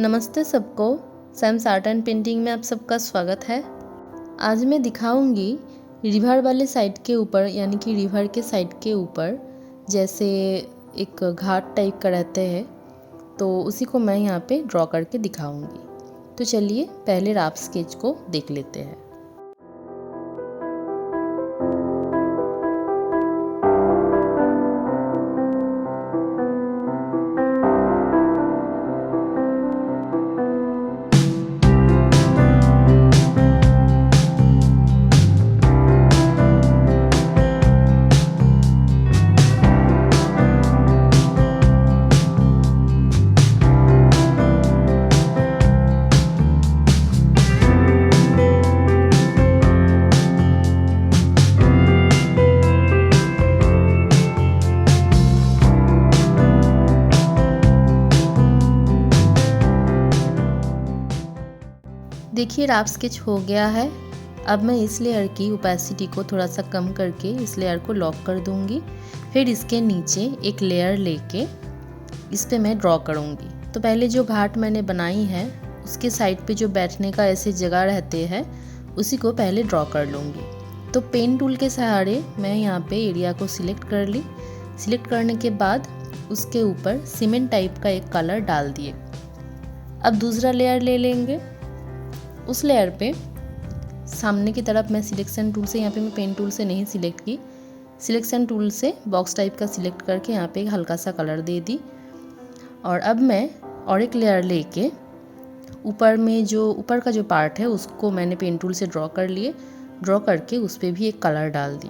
नमस्ते सबको। Sam's art and painting में आप सबका स्वागत है। आज मैं दिखाऊंगी रिवर वाले साइड के ऊपर, यानी कि रिवर के साइड के ऊपर जैसे एक घाट टाइप का रहते हैं, तो उसी को मैं यहाँ पे ड्रॉ करके दिखाऊंगी। तो चलिए पहले रफ स्केच को देख लेते हैं। देखिए रफ स्केच हो गया है। अब मैं इस लेयर की ओपेसिटी को थोड़ा सा कम करके इस लेयर को लॉक कर दूंगी। फिर इसके नीचे एक लेयर लेके इस पे मैं ड्रॉ करूंगी। तो पहले जो घाट मैंने बनाई है उसके साइड पे जो बैठने का ऐसे जगह रहते हैं उसी को पहले ड्रॉ कर लूँगी। तो पेन टूल के सहारे मैं यहाँ पे एरिया को सिलेक्ट कर ली। सिलेक्ट करने के बाद उसके ऊपर सीमेंट टाइप का एक कलर डाल दिए। अब दूसरा लेयर ले लेंगे। उस लेयर पे सामने की तरफ मैं सिलेक्शन टूल से, यहाँ पे मैं पेन टूल से नहीं सिलेक्ट की, सिलेक्शन टूल से बॉक्स टाइप का सिलेक्ट करके यहाँ पे एक हल्का सा कलर दे दी। और अब मैं और एक लेयर लेके ऊपर में जो ऊपर का जो पार्ट है उसको मैंने पेन टूल से ड्रॉ कर लिए। ड्रॉ करके उस पर भी एक कलर डाल दी।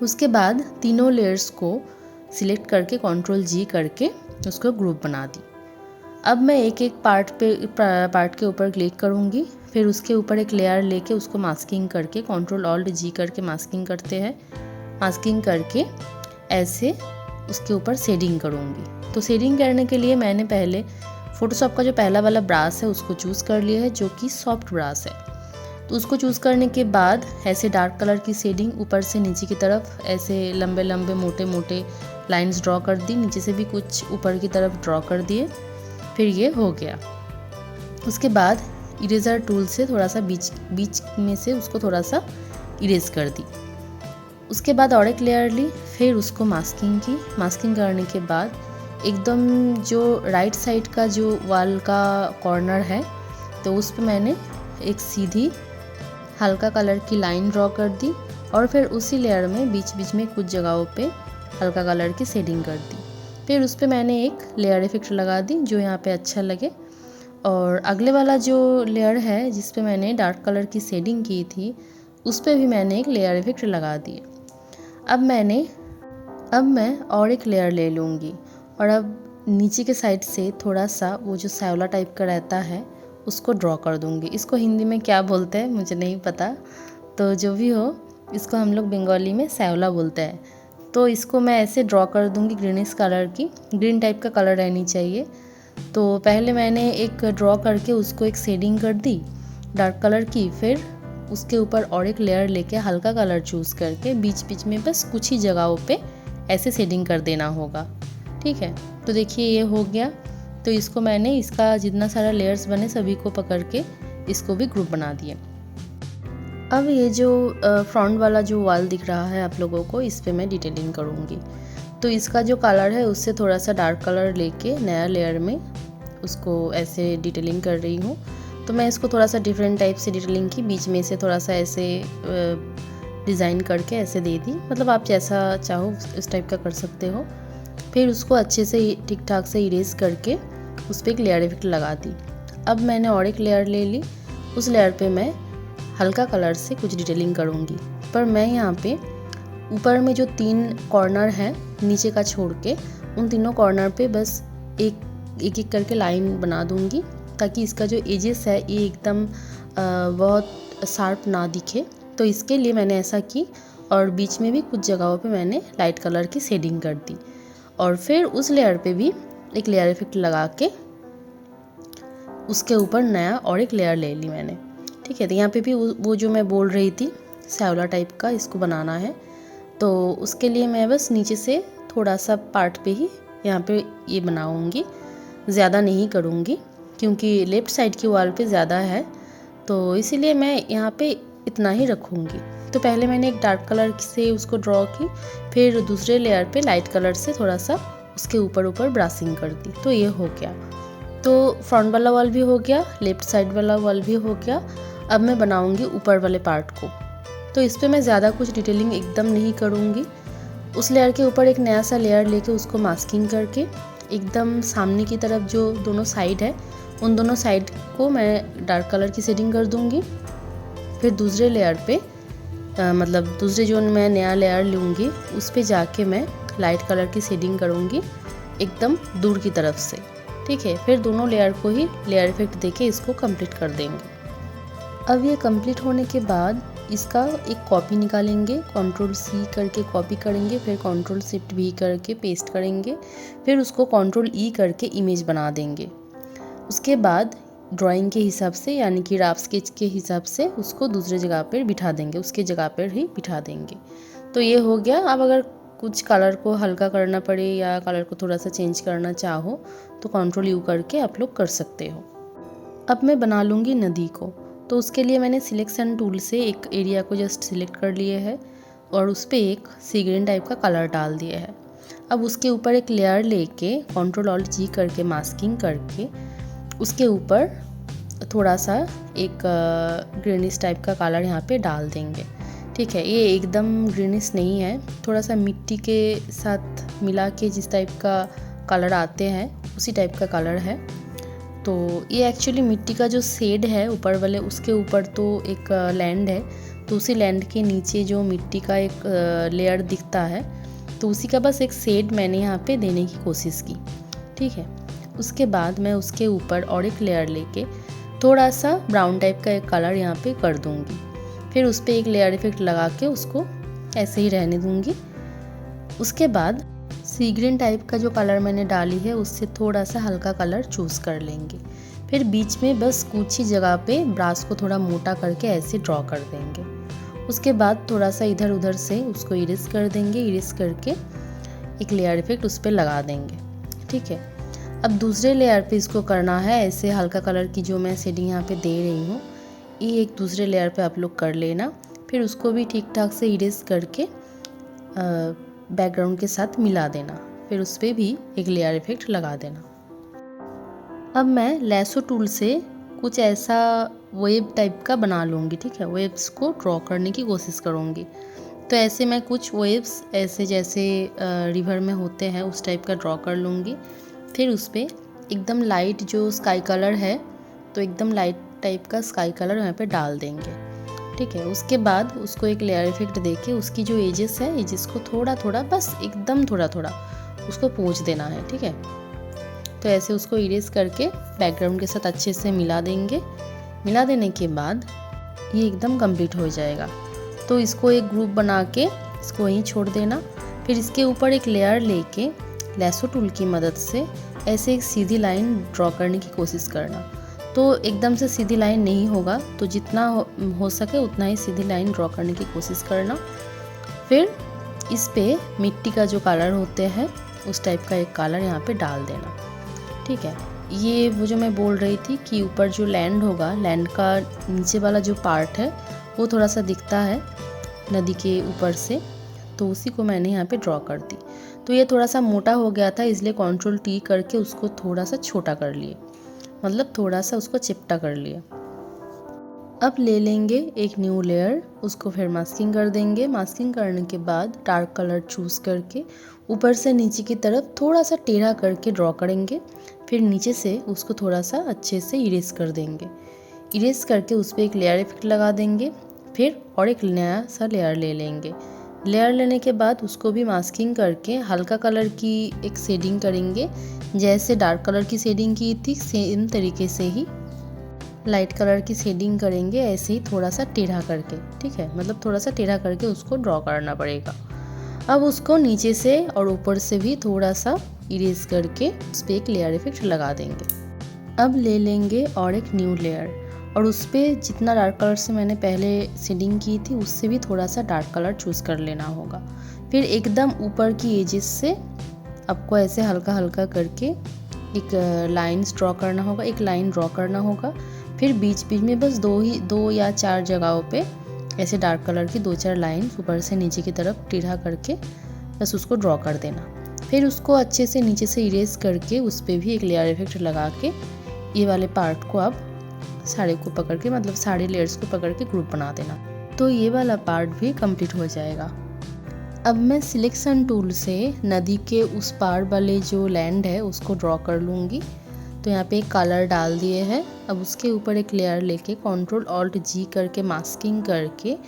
उसके बाद तीनों लेयर्स को सिलेक्ट करके Ctrl+G करके उसको ग्रुप बना दी। अब मैं एक एक पार्ट के ऊपर क्लिक करूँगी। फिर उसके ऊपर एक लेयर लेके उसको मास्किंग करके Ctrl+Alt+G करके मास्किंग करते हैं। मास्किंग करके ऐसे उसके ऊपर शेडिंग करूँगी। तो शेडिंग करने के लिए मैंने पहले फोटोशॉप का जो पहला वाला ब्रश है उसको चूज़ कर लिया है, जो कि सॉफ्ट ब्रश है। तो उसको चूज़ करने के बाद ऐसे डार्क कलर की शेडिंग ऊपर से नीचे की तरफ ऐसे लंबे लंबे मोटे मोटे लाइंस ड्रॉ कर दी। नीचे से भी कुछ ऊपर की तरफ ड्रॉ कर दिए। फिर ये हो गया। उसके बाद इरेजर टूल से थोड़ा सा बीच में से उसको थोड़ा सा इरेज कर दी। उसके बाद और एक लेयर ली, फिर उसको मास्किंग की। मास्किंग करने के बाद एकदम जो राइट साइड का जो वॉल का कॉर्नर है तो उस पर मैंने एक सीधी हल्का कलर की लाइन ड्रॉ कर दी। और फिर उसी लेयर में बीच बीच में कुछ जगहों पे हल्का कलर की शेडिंग कर दी। फिर उस पर मैंने एक लेयर इफेक्ट लगा दी जो यहाँ पे अच्छा लगे। और अगले वाला जो लेयर है जिस पे मैंने डार्क कलर की शेडिंग की थी उस पर भी मैंने एक लेयर इफेक्ट लगा दिए। अब मैं और एक लेयर ले लूँगी और अब नीचे के साइड से थोड़ा सा वो जो सैवला टाइप का रहता है उसको ड्रॉ कर दूँगी। इसको हिंदी में क्या बोलते हैं मुझे नहीं पता, तो जो भी हो इसको हम लोग बंगाली में सैवला बोलते हैं। तो इसको मैं ऐसे ड्रॉ कर दूँगी ग्रीनिश कलर की, ग्रीन टाइप का कलर रहनी चाहिए। तो पहले मैंने एक ड्रॉ करके उसको एक शेडिंग कर दी डार्क कलर की। फिर उसके ऊपर और एक लेयर लेके हल्का कलर चूज़ करके बीच बीच में बस कुछ ही जगहों पे ऐसे शेडिंग कर देना होगा। ठीक है, तो देखिए ये हो गया। तो इसको मैंने इसका जितना सारा लेयर्स बने सभी को पकड़ के इसको भी ग्रुप बना दिए। अब ये जो फ्रंट वाला जो वॉल दिख रहा है आप लोगों को, इस पे मैं डिटेलिंग करूँगी। तो इसका जो कलर है उससे थोड़ा सा डार्क कलर लेके नया लेयर में उसको ऐसे डिटेलिंग कर रही हूँ। तो मैं इसको थोड़ा सा डिफरेंट टाइप से डिटेलिंग की, बीच में से थोड़ा सा ऐसे डिज़ाइन करके ऐसे दे दी। मतलब आप जैसा चाहो उस टाइप का कर सकते हो। फिर उसको अच्छे से ठीक ठाक से इरेज करके उस पर एक लेयर इफेक्ट लगा दी। अब मैंने और एक लेयर ले ली। उस लेयर पे मैं हल्का कलर से कुछ डिटेलिंग करूँगी। पर मैं यहाँ पे ऊपर में जो 3 कॉर्नर है नीचे का छोड़ के उन तीनों कॉर्नर पे बस एक एक करके लाइन बना दूँगी, ताकि इसका जो एजेस है ये एकदम बहुत शार्प ना दिखे। तो इसके लिए मैंने ऐसा की। और बीच में भी कुछ जगहों पे मैंने लाइट कलर की शेडिंग कर दी। और फिर उस लेयर पे भी एक लेयर इफेक्ट लगा के उसके ऊपर नया और एक लेयर ले ली मैंने। ठीक है, तो यहाँ पे भी वो जो मैं बोल रही थी सैवला टाइप का इसको बनाना है। तो उसके लिए मैं बस नीचे से थोड़ा सा पार्ट पे ही यहाँ पे ये बनाऊँगी, ज़्यादा नहीं करूँगी। क्योंकि लेफ़्ट साइड की वॉल पे ज़्यादा है, तो इसीलिए मैं यहाँ पे इतना ही रखूँगी। तो पहले मैंने एक डार्क कलर से उसको ड्रॉ की, फिर दूसरे लेयर पे लाइट कलर से थोड़ा सा उसके ऊपर ब्रासिंग कर दी। तो ये हो गया। तो फ्रंट वाला वॉल भी हो गया, लेफ़्ट साइड वाला वॉल भी हो गया। अब मैं बनाऊँगी ऊपर वाले पार्ट को। तो इस पर मैं ज़्यादा कुछ डिटेलिंग एकदम नहीं करूँगी। उस लेयर के ऊपर एक नया सा लेयर लेके उसको मास्किंग करके एकदम सामने की तरफ जो दोनों साइड है, उन दोनों साइड को मैं डार्क कलर की शेडिंग कर दूँगी। फिर दूसरे लेयर पे मतलब दूसरे जो मैं नया लेयर लूँगी उस पे जाके मैं लाइट कलर की शेडिंग करूँगी एकदम दूर की तरफ से। ठीक है, फिर दोनों लेयर को ही लेयर इफेक्ट देके इसको कंप्लीट कर देंगे। अब ये कंप्लीट होने के बाद इसका एक कॉपी निकालेंगे, Ctrl+C करके कॉपी करेंगे, फिर Ctrl+Shift+V करके पेस्ट करेंगे, फिर उसको Ctrl+E करके इमेज बना देंगे। उसके बाद ड्राइंग के हिसाब से यानी कि रफ स्केच के हिसाब से उसको दूसरे जगह पर बिठा देंगे, उसके जगह पर ही बिठा देंगे। तो ये हो गया। अब अगर कुछ कलर को हल्का करना पड़े या कलर को थोड़ा सा चेंज करना चाहो तो Ctrl+U करके आप लोग कर सकते हो। अब मैं बना लूँगी नदी को। तो उसके लिए मैंने सिलेक्शन टूल से एक एरिया को जस्ट सिलेक्ट कर लिए है और उस पर एक सी ग्रीन टाइप का कलर डाल दिया है। अब उसके ऊपर एक लेयर लेके Ctrl+Alt+G करके मास्किंग करके उसके ऊपर थोड़ा सा एक ग्रीनिश टाइप का कलर यहाँ पे डाल देंगे। ठीक है, ये एकदम ग्रीनिश नहीं है, थोड़ा सा मिट्टी के साथ मिला के जिस टाइप का कलर आते हैं उसी टाइप का कलर है। तो ये एक्चुअली मिट्टी का जो शेड है ऊपर वाले, उसके ऊपर तो एक लैंड है, तो उसी लैंड के नीचे जो मिट्टी का एक लेयर दिखता है, तो उसी का बस एक शेड मैंने यहाँ पे देने की कोशिश की। ठीक है, उसके बाद मैं उसके ऊपर और एक लेयर लेके थोड़ा सा ब्राउन टाइप का एक कलर यहाँ पे कर दूँगी। फिर उस पर एक लेयर इफेक्ट लगा के उसको ऐसे ही रहने दूँगी। उसके बाद सी ग्रीन टाइप का जो कलर मैंने डाली है उससे थोड़ा सा हल्का कलर चूज़ कर लेंगे। फिर बीच में बस कुछ ही जगह पे ब्रश को थोड़ा मोटा करके ऐसे ड्रॉ कर देंगे। उसके बाद थोड़ा सा इधर उधर से उसको इरेज कर देंगे, इरेज करके एक लेयर इफेक्ट उस पर लगा देंगे। ठीक है, अब दूसरे लेयर पे इसको करना है ऐसे हल्का कलर की जो मैं शेडिंग यहाँ पे दे रही हूँ, ये एक दूसरे लेयर पे आप लोग कर लेना। फिर उसको भी ठीक ठाक से इरेज करके बैकग्राउंड के साथ मिला देना। फिर उस पर भी एक लेयर इफेक्ट लगा देना। अब मैं लैसो टूल से कुछ ऐसा वेब टाइप का बना लूँगी। ठीक है, वेब्स को ड्रॉ करने की कोशिश करूँगी। तो ऐसे मैं कुछ वेव्स ऐसे जैसे रिवर में होते हैं उस टाइप का ड्रॉ कर लूँगी। फिर उस पर एकदम लाइट जो स्काई कलर है, तो एकदम लाइट टाइप का स्काई कलर यहाँ पे डाल देंगे। ठीक है, उसके बाद उसको एक लेयर इफेक्ट देके उसकी जो एजेस है, एजेस को थोड़ा थोड़ा बस एकदम थोड़ा थोड़ा उसको पोंछ देना है। ठीक है, तो ऐसे उसको इरेज करके बैकग्राउंड के साथ अच्छे से मिला देंगे। मिला देने के बाद ये एकदम कंप्लीट हो जाएगा। तो इसको एक ग्रुप बना के इसको वहीं छोड़ देना। फिर इसके ऊपर एक लेयर लेके लैसो टूल की मदद से ऐसे एक सीधी लाइन ड्रॉ करने की कोशिश करना। तो एकदम से सीधी लाइन नहीं होगा, तो जितना हो सके उतना ही सीधी लाइन ड्रॉ करने की कोशिश करना। फिर इस पे मिट्टी का जो कलर होते हैं उस टाइप का एक कलर यहाँ पे डाल देना। ठीक है, ये वो जो मैं बोल रही थी कि ऊपर जो लैंड होगा, लैंड का नीचे वाला जो पार्ट है वो थोड़ा सा दिखता है नदी के ऊपर से, तो उसी को मैंने यहाँ पे ड्रॉ कर दी। तो ये थोड़ा सा मोटा हो गया था, इसलिए Ctrl+T करके उसको थोड़ा सा छोटा कर लिए, मतलब थोड़ा सा उसको चिपटा कर लिया। अब ले लेंगे एक न्यू लेयर, उसको फिर मास्किंग कर देंगे। मास्किंग करने के बाद डार्क कलर चूज़ करके ऊपर से नीचे की तरफ थोड़ा सा टेढ़ा करके ड्रॉ करेंगे। फिर नीचे से उसको थोड़ा सा अच्छे से इरेज कर देंगे। इरेज करके उस पर एक लेयर इफेक्ट लगा देंगे। फिर और एक नया सा लेयर ले लेंगे। लेयर लेने के बाद उसको भी मास्किंग करके हल्का कलर की एक शेडिंग करेंगे। जैसे डार्क कलर की शेडिंग की थी सेम तरीके से ही लाइट कलर की शेडिंग करेंगे, ऐसे ही थोड़ा सा टेढ़ा करके। ठीक है, मतलब थोड़ा सा टेढ़ा करके उसको ड्रॉ करना पड़ेगा। अब उसको नीचे से और ऊपर से भी थोड़ा सा इरेज करके उस पर एक लेयर इफेक्ट लगा देंगे। अब ले लेंगे और एक न्यू लेयर और उस पर जितना डार्क कलर से मैंने पहले शेडिंग की थी उससे भी थोड़ा सा डार्क कलर चूज़ कर लेना होगा। फिर एकदम ऊपर की एजेस से आपको ऐसे हल्का हल्का करके एक लाइन्स ड्रॉ करना होगा, एक लाइन ड्रॉ करना होगा। फिर बीच बीच में बस दो या चार जगहों पे ऐसे डार्क कलर की 2-4 लाइन ऊपर से नीचे की तरफ टेढ़ा करके बस उसको ड्रॉ कर देना। फिर उसको अच्छे से नीचे से इरेज करके उस पर भी एक लेयर इफेक्ट लगा के ये वाले पार्ट को आप साड़ी को पकड़ के मतलब सारे लेयर्स को पकड़ के ग्रुप बना देना, तो ये वाला पार्ट भी कंप्लीट हो जाएगा। अब मैं सिलेक्शन टूल से नदी के उस पार वाले जो लैंड है उसको ड्रॉ कर लूँगी। तो यहाँ पे एक कलर डाल दिए हैं। अब उसके ऊपर एक लेयर लेके Ctrl+Alt+G करके मास्किंग करके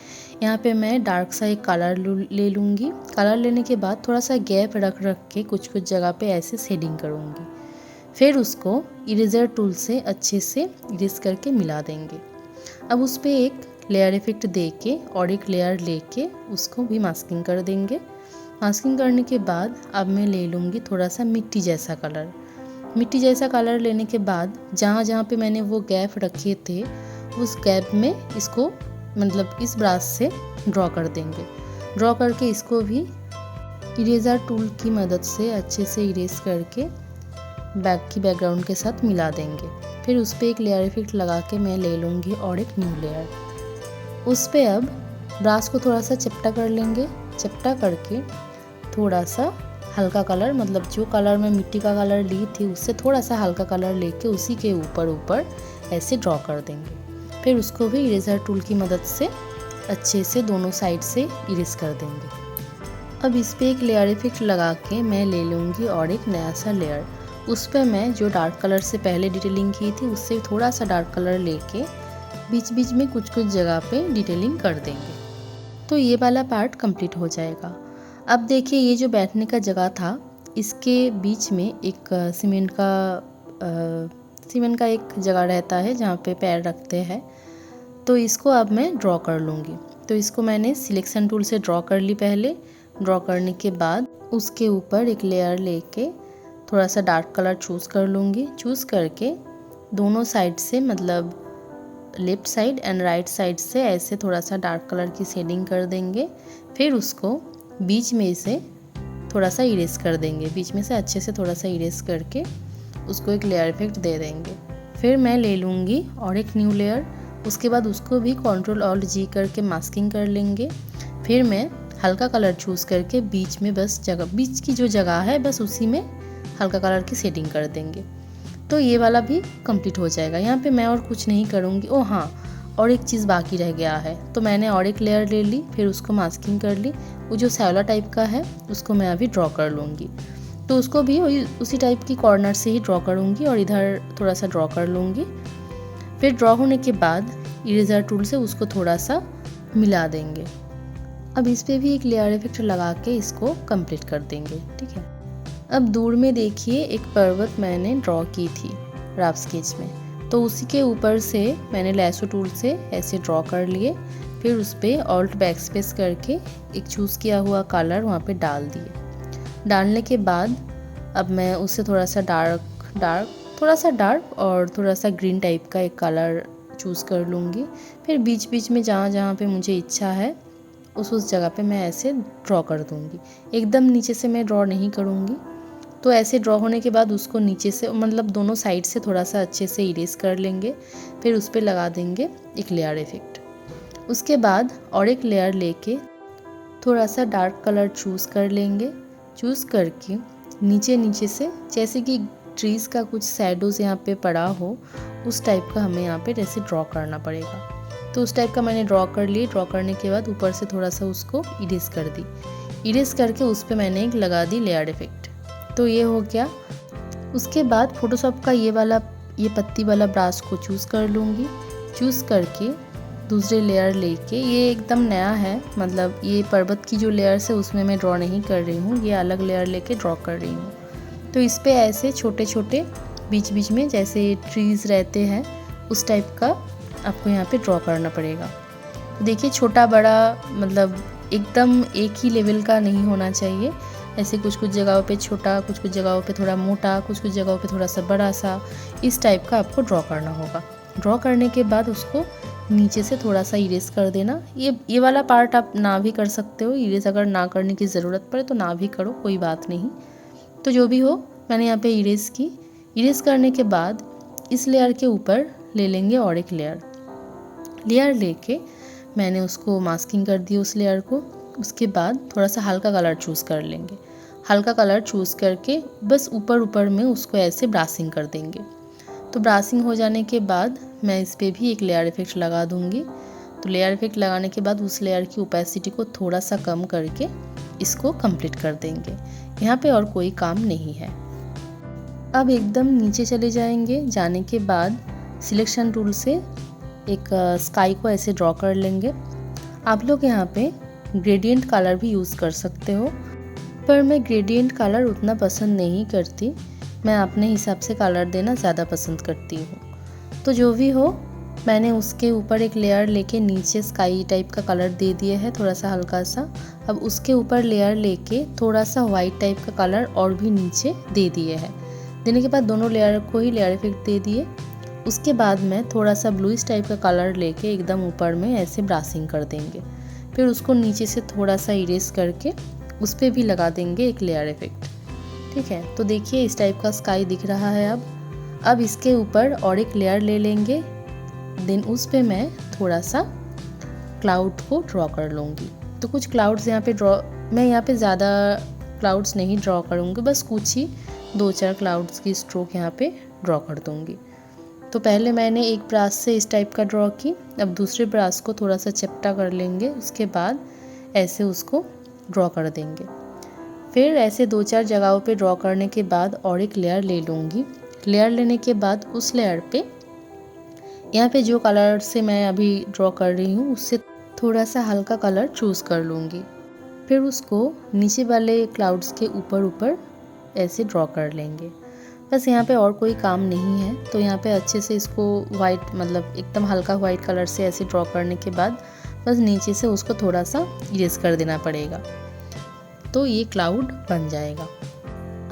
यहाँ पे मैं डार्क सा एक कलर ले लूँगी। कलर लेने के बाद थोड़ा सा गैप रख के कुछ जगह पे ऐसे शेडिंग करूँगी। फिर उसको इरेजर टूल से अच्छे से इरेज करके मिला देंगे। अब उस पर एक लेयर इफेक्ट दे के और एक लेयर लेके उसको भी मास्किंग कर देंगे। मास्किंग करने के बाद अब मैं ले लूँगी थोड़ा सा मिट्टी जैसा कलर। मिट्टी जैसा कलर लेने के बाद जहाँ जहाँ पे मैंने वो गैप रखे थे उस गैप में इसको मतलब इस ब्रश से ड्रॉ कर देंगे। ड्रॉ करके इसको भी इरेजर टूल की मदद से अच्छे से इरेज करके बैकग्राउंड के साथ मिला देंगे। फिर उस पर एक लेयर इफेक्ट लगा के मैं ले लूँगी और एक न्यू लेयर। उस पर अब ब्रश को थोड़ा सा चपटा कर लेंगे। चपटा करके थोड़ा सा हल्का कलर मतलब जो कलर मैं मिट्टी का कलर ली थी उससे थोड़ा सा हल्का कलर लेके उसी के ऊपर ऐसे ड्रॉ कर देंगे। फिर उसको भी इरेजर टूल की मदद से अच्छे से दोनों साइड से इरेज कर देंगे। अब इस पर एक लेयर इफेक्ट लगा के मैं ले लूँगी और एक नया सा लेयर। उस पर मैं जो डार्क कलर से पहले डिटेलिंग की थी उससे थोड़ा सा डार्क कलर लेके बीच बीच में कुछ जगह पे डिटेलिंग कर देंगे, तो ये वाला पार्ट कंप्लीट हो जाएगा। अब देखिए ये जो बैठने का जगह था इसके बीच में एक सीमेंट का एक जगह रहता है जहाँ पे पैर रखते हैं, तो इसको अब मैं ड्रॉ कर लूँगी। तो इसको मैंने सिलेक्शन टूल से ड्रॉ कर ली। पहले ड्रॉ करने के बाद उसके ऊपर एक लेयर लेके थोड़ा सा डार्क कलर चूज़ कर लूँगी। चूज़ करके दोनों साइड से मतलब left side and right side से ऐसे थोड़ा सा डार्क कलर की शेडिंग कर देंगे। फिर उसको बीच में से थोड़ा सा इरेज कर देंगे। बीच में से अच्छे से थोड़ा सा इरेज करके उसको एक लेयर इफेक्ट दे देंगे। फिर मैं ले लूँगी और एक न्यू लेयर। उसके बाद उसको भी Ctrl+Alt+G करके मास्किंग कर लेंगे। फिर मैं हल्का कलर चूज़ करके बीच में बीच की जो जगह है बस उसी में हल्का कलर की शेडिंग कर देंगे, तो ये वाला भी कंप्लीट हो जाएगा। यहाँ पे मैं और कुछ नहीं करूँगी। ओ हाँ, और एक चीज़ बाकी रह गया है, तो मैंने और एक लेयर ले ली। फिर उसको मास्किंग कर ली। वो जो सैवला टाइप का है उसको मैं अभी ड्रॉ कर लूँगी, तो उसको भी उसी टाइप की कॉर्नर से ही ड्रॉ करूँगी और इधर थोड़ा सा ड्रॉ कर लूँगी। फिर ड्रॉ होने के बाद इरेजर टूल से उसको थोड़ा सा मिला देंगे। अब इस पर भी एक लेयर इफेक्ट लगा के इसको कंप्लीट कर देंगे। ठीक है। अब दूर में देखिए एक पर्वत मैंने ड्रॉ की थी रफ स्केच में, तो उसी के ऊपर से मैंने लैसो टूल से ऐसे ड्रॉ कर लिए। फिर उस पर ऑल्ट बैकस्पेस करके एक चूज़ किया हुआ कलर वहाँ पे डाल दिए। डालने के बाद अब मैं उससे थोड़ा सा डार्क और थोड़ा सा ग्रीन टाइप का एक कलर चूज़ कर लूँगी। फिर बीच बीच में जहाँ जहाँ पे मुझे इच्छा है उस जगह पे मैं ऐसे ड्रॉ कर दूँगी। एकदम नीचे से मैं ड्रॉ नहीं करूँगी। तो ऐसे ड्रॉ होने के बाद उसको नीचे से मतलब दोनों साइड से थोड़ा सा अच्छे से इरेज कर लेंगे। फिर उस पर लगा देंगे एक लेयर इफेक्ट। उसके बाद और एक लेयर लेके थोड़ा सा डार्क कलर चूज़ कर लेंगे। चूज़ करके नीचे से जैसे कि ट्रीज़ का कुछ शैडोज़ यहाँ पे पड़ा हो उस टाइप का हमें यहाँ पे जैसे ड्रॉ करना पड़ेगा। तो उस टाइप का मैंने ड्रॉ कर लिए। ड्रॉ करने के बाद ऊपर से थोड़ा सा उसको इरेज कर दी। इरेज करके उस पर मैंने एक लगा दी लेयर इफेक्ट। तो ये हो गया। उसके बाद फोटोशॉप का ये पत्ती वाला ब्रश को चूज़ कर लूँगी। चूज़ करके दूसरे लेयर लेके, ये एकदम नया है मतलब ये पर्वत की जो लेयर्स है उसमें मैं ड्रॉ नहीं कर रही हूँ, ये अलग लेयर लेके ड्रॉ कर रही हूँ। तो इस पे ऐसे छोटे छोटे बीच बीच में जैसे ट्रीज़ रहते हैं उस टाइप का आपको यहाँ पे ड्रॉ करना पड़ेगा। देखिए छोटा बड़ा मतलब एकदम एक ही लेवल का नहीं होना चाहिए। ऐसे कुछ जगहों पे छोटा, कुछ जगहों पे थोड़ा मोटा, कुछ जगहों पे थोड़ा सा बड़ा सा, इस टाइप का आपको ड्रॉ करना होगा। ड्रॉ करने के बाद उसको नीचे से थोड़ा सा इरेज कर देना। ये वाला पार्ट आप ना भी कर सकते हो। इरेज अगर ना करने की ज़रूरत पड़े तो ना भी करो, कोई बात नहीं। तो जो भी हो मैंने यहाँ पे इरेज की। इरेज करने के बाद इस लेयर के ऊपर ले लेंगे और एक लेयर लेके मैंने उसको मास्किंग कर दी उस लेयर को। उसके बाद थोड़ा सा हल्का कलर चूज़ कर लेंगे। हल्का कलर चूज़ करके बस ऊपर में उसको ऐसे ब्रासिंग कर देंगे। तो ब्रासिंग हो जाने के बाद मैं इस पर भी एक लेयर इफेक्ट लगा दूँगी। तो लेयर इफेक्ट लगाने के बाद उस लेयर की ओपेसिटी को थोड़ा सा कम करके इसको कंप्लीट कर देंगे। यहाँ पे और कोई काम नहीं है। अब एकदम नीचे चले जाएंगे। जाने के बाद सिलेक्शन टूल से एक स्काई को ऐसे ड्रॉ कर लेंगे। आप लोग यहाँ पे ग्रेडियंट कलर भी यूज़ कर सकते हो, पर मैं ग्रेडियंट कलर उतना पसंद नहीं करती। मैं अपने हिसाब से कलर देना ज़्यादा पसंद करती हूँ। तो जो भी हो, मैंने उसके ऊपर एक लेयर लेके नीचे स्काई टाइप का कलर दे दिया है, थोड़ा सा हल्का सा। अब उसके ऊपर लेयर लेके थोड़ा सा वाइट टाइप का कलर और भी नीचे दे दिए है। देने के बाद दोनों लेयर को ही लेयर इफेक्ट दे दिए। उसके बाद मैं थोड़ा सा ब्लूइश टाइप का कलर लेके एकदम ऊपर में ऐसे ब्रासिंग कर देंगे। फिर उसको नीचे से थोड़ा सा इरेज करके उस पर भी लगा देंगे एक लेयर इफेक्ट। ठीक है, तो देखिए इस टाइप का स्काई दिख रहा है। अब इसके ऊपर और एक लेयर ले लेंगे। देन उस पर मैं थोड़ा सा क्लाउड को ड्रॉ कर लूँगी। तो कुछ क्लाउड्स यहाँ पे मैं यहाँ पे ज़्यादा क्लाउड्स नहीं ड्रॉ करूँगी, बस कुछ ही 2-4 क्लाउड्स की स्ट्रोक यहाँ पे ड्रॉ कर दूँगी। तो पहले मैंने एक ब्रश से इस टाइप का ड्रॉ की। अब दूसरे ब्रश को थोड़ा सा चपटा कर लेंगे। उसके बाद ऐसे उसको ड्रॉ कर देंगे। फिर ऐसे 2-4 जगहों पे ड्रॉ करने के बाद और एक लेयर ले लूँगी। लेयर लेने के बाद उस लेयर पे यहाँ पे जो कलर से मैं अभी ड्रॉ कर रही हूँ उससे थोड़ा सा हल्का कलर चूज़ कर लूँगी। फिर उसको नीचे वाले क्लाउड्स के ऊपर ऐसे ड्रॉ कर लेंगे। बस यहाँ पे और कोई काम नहीं है। तो यहाँ पे अच्छे से इसको वाइट, मतलब एकदम हल्का वाइट कलर से ऐसे ड्रॉ करने के बाद बस नीचे से उसको थोड़ा सा इरेज कर देना पड़ेगा। तो ये क्लाउड बन जाएगा।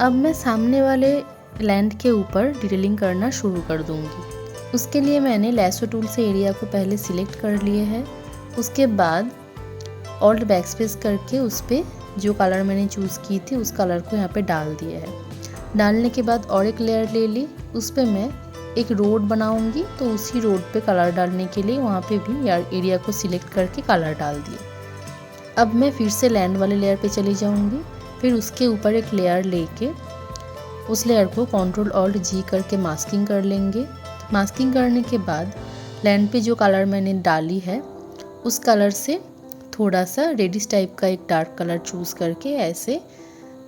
अब मैं सामने वाले लैंड के ऊपर डिटेलिंग करना शुरू कर दूँगी। उसके लिए मैंने लैसो टूल से एरिया को पहले सिलेक्ट कर लिए है। उसके बाद ऑल्ट बैकस्पेस करके उस पर जो कलर मैंने चूज़ की थी उस कलर को यहाँ पे डाल दिया है। डालने के बाद और एक लेयर ले ली। उस पर मैं एक रोड बनाऊंगी। तो उसी रोड पे कलर डालने के लिए वहाँ पे भी एरिया को सिलेक्ट करके कलर डाल दिए। अब मैं फिर से लैंड वाले लेयर पे चली जाऊंगी। फिर उसके ऊपर एक लेयर लेके उस लेयर को Ctrl+Alt+G करके मास्किंग कर लेंगे। मास्किंग करने के बाद लैंड पे जो कलर मैंने डाली है उस कलर से थोड़ा सा रेडिश टाइप का एक डार्क कलर चूज़ करके ऐसे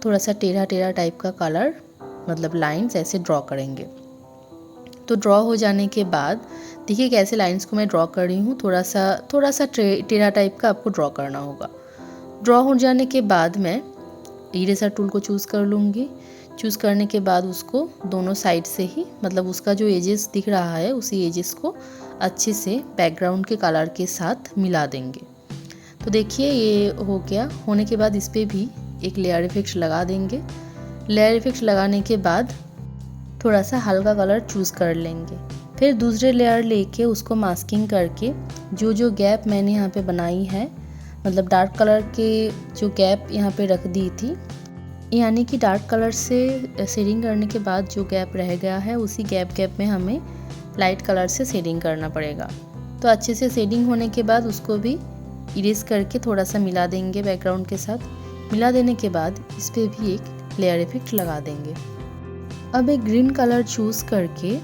थोड़ा सा टेढ़ा टाइप का कलर, मतलब लाइंस ऐसे ड्रॉ करेंगे। तो ड्रॉ हो जाने के बाद देखिए कैसे लाइंस को मैं ड्रॉ कर रही हूँ। थोड़ा सा टेढ़ा टाइप का आपको ड्रॉ करना होगा। ड्रॉ हो जाने के बाद मैं इरेजर टूल को चूज़ कर लूँगी। चूज़ करने के बाद उसको दोनों साइड से ही, मतलब उसका जो एजेस दिख रहा है उसी एजेस को अच्छे से बैकग्राउंड के कलर के साथ मिला देंगे। तो देखिए ये हो गया। होने के बाद इस पर भी एक लेयर इफेक्ट लगा देंगे। लेयर इफेक्ट लगाने के बाद थोड़ा सा हल्का कलर चूज़ कर लेंगे। फिर दूसरे लेयर लेके उसको मास्किंग करके जो गैप मैंने यहाँ पे बनाई है, मतलब डार्क कलर के जो गैप यहाँ पे रख दी थी, यानी कि डार्क कलर से शेडिंग करने के बाद जो गैप रह गया है उसी गैप में हमें लाइट कलर से शेडिंग करना पड़ेगा। तो अच्छे से शेडिंग होने के बाद उसको भी इरेज करके थोड़ा सा मिला देंगे बैकग्राउंड के साथ। मिला देने के बाद इस पर भी एक लेयर इफेक्ट लगा देंगे। अब एक ग्रीन कलर चूज़ करके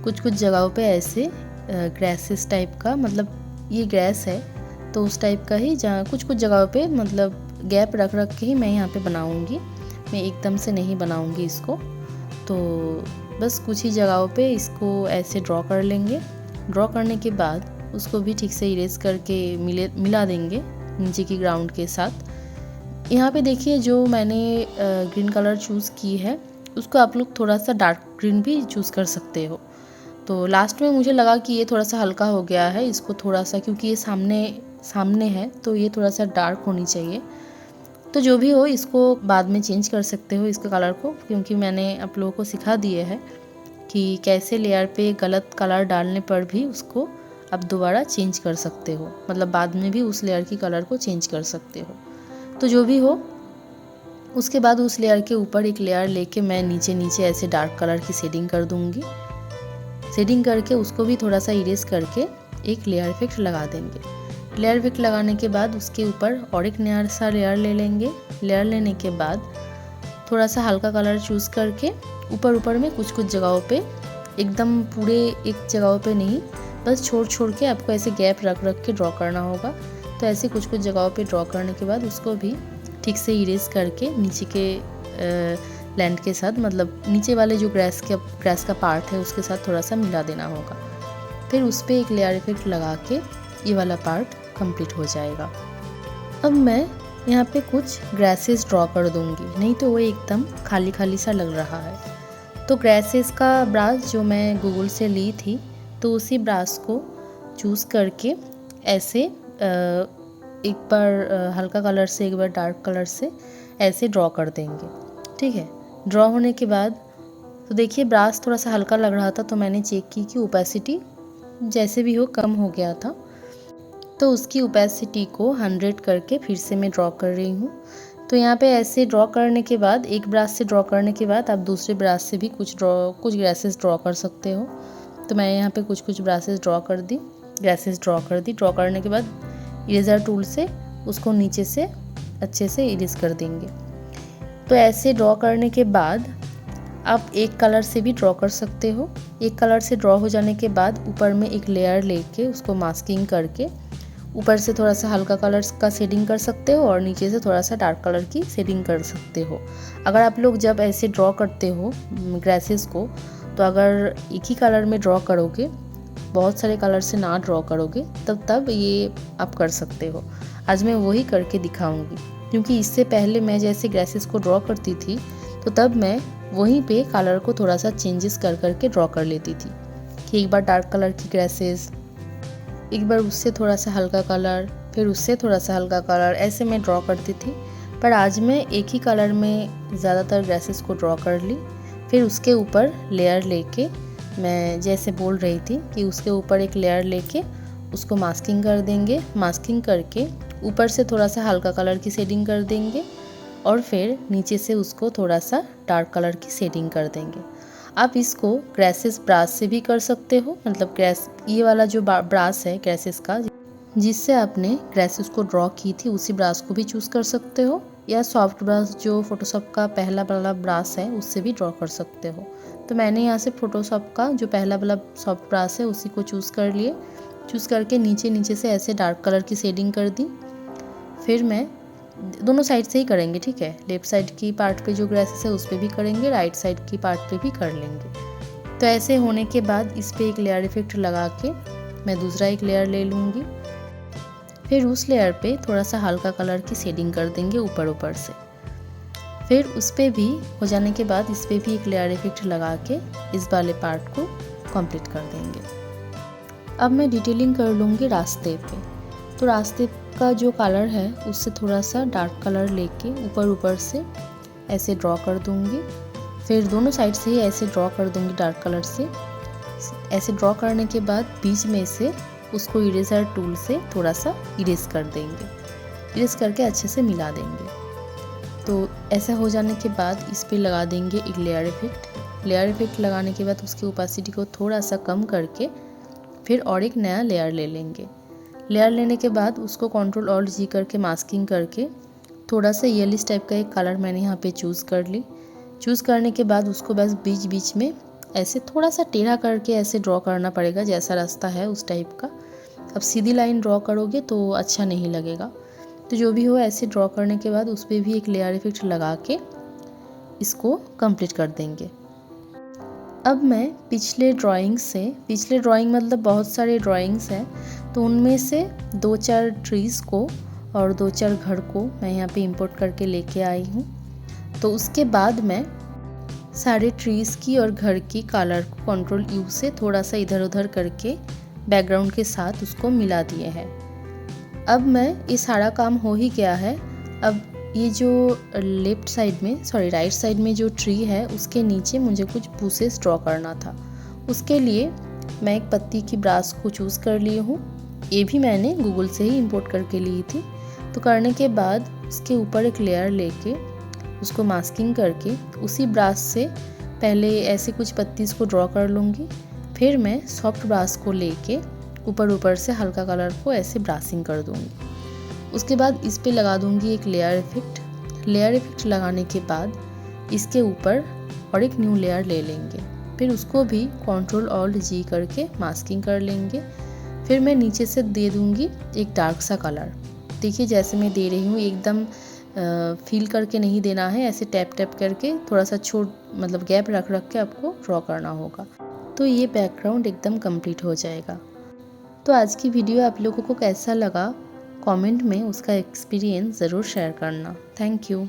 कुछ जगहों पे ऐसे ग्रेसेस टाइप का, मतलब ये ग्रेस है तो उस टाइप का ही, जहाँ कुछ जगहों पे मतलब गैप रख के ही मैं यहाँ पे बनाऊँगी। मैं एकदम से नहीं बनाऊँगी इसको। तो बस कुछ ही जगहों पे इसको ऐसे ड्रॉ कर लेंगे। ड्रॉ करने के बाद उसको भी ठीक से इरेज करके मिला देंगे नीचे की ग्राउंड के साथ। यहाँ पे देखिए जो मैंने ग्रीन कलर चूज़ की है उसको आप लोग थोड़ा सा डार्क ग्रीन भी चूज़ कर सकते हो। तो लास्ट में मुझे लगा कि ये थोड़ा सा हल्का हो गया है, इसको थोड़ा सा, क्योंकि ये सामने है तो ये थोड़ा सा डार्क होनी चाहिए। तो जो भी हो इसको बाद में चेंज कर सकते हो इसके कलर को, क्योंकि मैंने आप लोगों को सिखा दिए है कि कैसे लेयर पे गलत कलर डालने पर भी उसको आप दोबारा चेंज कर सकते हो, मतलब बाद में भी उस लेयर की कलर को चेंज कर सकते हो। तो जो भी हो उसके बाद उस लेयर के ऊपर एक लेयर लेके मैं नीचे नीचे ऐसे डार्क कलर की शेडिंग कर दूँगी। शेडिंग करके उसको भी थोड़ा सा इरेज करके एक लेयर इफेक्ट लगा देंगे। लेयर इफेक्ट लगाने के बाद उसके ऊपर और एक नया सा लेयर ले लेंगे। लेयर लेने के बाद थोड़ा सा हल्का कलर चूज़ करके ऊपर ऊपर में कुछ कुछ जगहों पे, एकदम पूरे एक जगहों पे नहीं, बस छोड़ छोड़ के आपको ऐसे गैप रख रख के ड्रॉ करना होगा। तो ऐसे कुछ कुछ जगहों पे ड्रॉ करने के बाद उसको भी ठीक से इरेज करके नीचे के लैंड के साथ, मतलब नीचे वाले जो ग्रास का पार्ट है उसके साथ थोड़ा सा मिला देना होगा। फिर उस पर एक लेयर इफेक्ट लगा के ये वाला पार्ट कंप्लीट हो जाएगा। अब मैं यहाँ पे कुछ ग्रासेस ड्रॉ कर दूँगी, नहीं तो वो एकदम खाली खाली सा लग रहा है। तो ग्रासेस का ब्रश जो मैं गूगल से ली थी, तो उसी ब्रश को चूज़ करके ऐसे एक बार हल्का कलर से एक बार डार्क कलर से ऐसे ड्रॉ कर देंगे। ठीक है, ड्रॉ होने के बाद तो देखिए ब्रश थोड़ा सा हल्का लग रहा था, तो मैंने चेक की कि ओपेसिटी जैसे भी हो कम हो गया था। तो उसकी ओपेसिटी को 100 करके फिर से मैं ड्रॉ कर रही हूँ। तो यहाँ पे ऐसे ड्रॉ करने के बाद, एक ब्रश से ड्रॉ करने के बाद आप दूसरे ब्रश से भी कुछ ग्रासेस ड्रॉ कर सकते हो। तो मैं यहाँ पे कुछ ग्रासेस ड्रॉ कर दी। ड्रॉ करने के बाद इरेजर टूल से उसको नीचे से अच्छे से इरेज कर देंगे। तो ऐसे ड्रॉ करने के बाद आप एक कलर से भी ड्रॉ कर सकते हो। एक कलर से ड्रॉ हो जाने के बाद ऊपर में एक लेयर लेके उसको मास्किंग करके ऊपर से थोड़ा सा हल्का कलर का शेडिंग कर सकते हो और नीचे से थोड़ा सा डार्क कलर की शेडिंग कर सकते हो। अगर आप लोग जब ऐसे ड्रॉ करते हो ग्रासेस को, तो अगर एक ही कलर में ड्रॉ करोगे, बहुत सारे कलर से ना ड्रॉ करोगे, तब ये आप कर सकते हो। आज मैं वही करके दिखाऊंगी, क्योंकि इससे पहले मैं जैसे ग्रासेस को ड्रॉ करती थी तो तब मैं वहीं पे कलर को थोड़ा सा चेंजेस कर करके ड्रॉ कर लेती थी कि एक बार डार्क कलर की ग्रासेस, एक बार उससे थोड़ा सा हल्का कलर, फिर उससे थोड़ा सा हल्का कलर, ऐसे मैं ड्रॉ करती थी। पर आज मैं एक ही कलर में ज़्यादातर ग्रासेस को ड्रॉ कर ली। फिर उसके ऊपर लेयर लेके, मैं जैसे बोल रही थी कि उसके ऊपर एक लेयर लेके उसको मास्किंग कर देंगे। मास्किंग करके ऊपर से थोड़ा सा हल्का कलर की शेडिंग कर देंगे और फिर नीचे से उसको थोड़ा सा डार्क कलर की शेडिंग कर देंगे। आप इसको ग्रासेस ब्रश से भी कर सकते हो, मतलब ये वाला जो ब्रश है ग्रासेस का, जिससे आपने ग्रासेस को ड्रॉ की थी, उसी ब्रश को भी चूज़ कर सकते हो, या सॉफ्ट ब्रश जो फोटोशॉप का पहला वाला ब्रश है उससे भी ड्रॉ कर सकते हो। तो मैंने यहाँ से फोटोशॉप का जो पहला वाला सॉफ्ट ब्रश है उसी को चूज़ कर लिए। चूज़ करके नीचे नीचे से ऐसे डार्क कलर की शेडिंग कर दी। फिर मैं दोनों साइड से ही करेंगे, ठीक है, लेफ्ट साइड की पार्ट पे जो ग्रासेस है उस पर भी करेंगे, राइट साइड की पार्ट पे भी कर लेंगे। तो ऐसे होने के बाद इस पर एक लेयर इफेक्ट लगा के मैं दूसरा एक लेयर ले लूँगी। फिर उस लेयर पे थोड़ा सा हल्का कलर की शेडिंग कर देंगे ऊपर से। फिर उस पर भी हो जाने के बाद इस पर भी एक लेयर इफेक्ट लगा के इस वाले पार्ट को कंप्लीट कर देंगे। अब मैं डिटेलिंग कर लूँगी रास्ते पे। तो रास्ते का जो कलर है उससे थोड़ा सा डार्क कलर लेके ऊपर से ऐसे ड्रॉ कर दूँगी। फिर दोनों साइड से ही ऐसे ड्रॉ कर दूँगी डार्क कलर से। ऐसे ड्रॉ करने के बाद बीच में से उसको इरेजर टूल से थोड़ा सा इरेज कर देंगे। इरेज करके अच्छे से मिला देंगे। तो ऐसा हो जाने के बाद इस पर लगा देंगे एक लेयर इफेक्ट। लेयर इफेक्ट लगाने के बाद उसकी ओपेसिटी को थोड़ा सा कम करके फिर और एक नया लेयर ले लेंगे। लेयर लेने के बाद उसको Ctrl+Alt+G करके मास्किंग करके थोड़ा सा येलिश टाइप का एक कलर मैंने यहाँ पे चूज़ कर ली। चूज़ करने के बाद उसको बस बीच बीच में ऐसे थोड़ा सा टेढ़ा करके ऐसे ड्रॉ करना पड़ेगा, जैसा रास्ता है उस टाइप का। अब सीधी लाइन ड्रॉ करोगे तो अच्छा नहीं लगेगा। तो जो भी हो ऐसे ड्रॉ करने के बाद उस पर भी एक लेयर इफेक्ट लगा के इसको कंप्लीट कर देंगे। अब मैं पिछले ड्राइंग मतलब बहुत सारे ड्राइंग्स हैं, तो उनमें से 2-4 ट्रीज़ को और 2-4 घर को मैं यहाँ पे इंपोर्ट करके लेके आई हूँ। तो उसके बाद मैं सारे ट्रीज़ की और घर की कलर को Ctrl+U से थोड़ा सा इधर उधर करके बैकग्राउंड के साथ उसको मिला दिए हैं। अब मैं ये सारा काम हो ही गया है। अब ये जो राइट साइड में जो ट्री है उसके नीचे मुझे कुछ बुशेस ड्रॉ करना था। उसके लिए मैं एक पत्ती की ब्रश को चूज़ कर ली हूँ। ये भी मैंने गूगल से ही इंपोर्ट करके ली थी। तो करने के बाद उसके ऊपर एक लेयर लेके उसको मास्किंग करके उसी ब्रश से पहले ऐसे कुछ पत्तीस को ड्रॉ कर लूँगी। फिर मैं सॉफ्ट ब्रश को लेके ऊपर से हल्का कलर को ऐसे ब्रशिंग कर दूँगी। उसके बाद इस पे लगा दूँगी एक लेयर इफ़ेक्ट। लेयर इफ़ेक्ट लगाने के बाद इसके ऊपर और एक न्यू लेयर ले लेंगे। फिर उसको भी Ctrl+Alt+G करके मास्किंग कर लेंगे। फिर मैं नीचे से दे दूँगी एक डार्क सा कलर। देखिए जैसे मैं दे रही हूँ एकदम फील करके नहीं देना है, ऐसे टैप टैप करके थोड़ा सा मतलब गैप रख के आपको ड्रॉ करना होगा। तो ये बैकग्राउंड एकदम कंप्लीट हो जाएगा। तो आज की वीडियो आप लोगों को कैसा लगा, कमेंट में उसका एक्सपीरियंस ज़रूर शेयर करना। Thank you.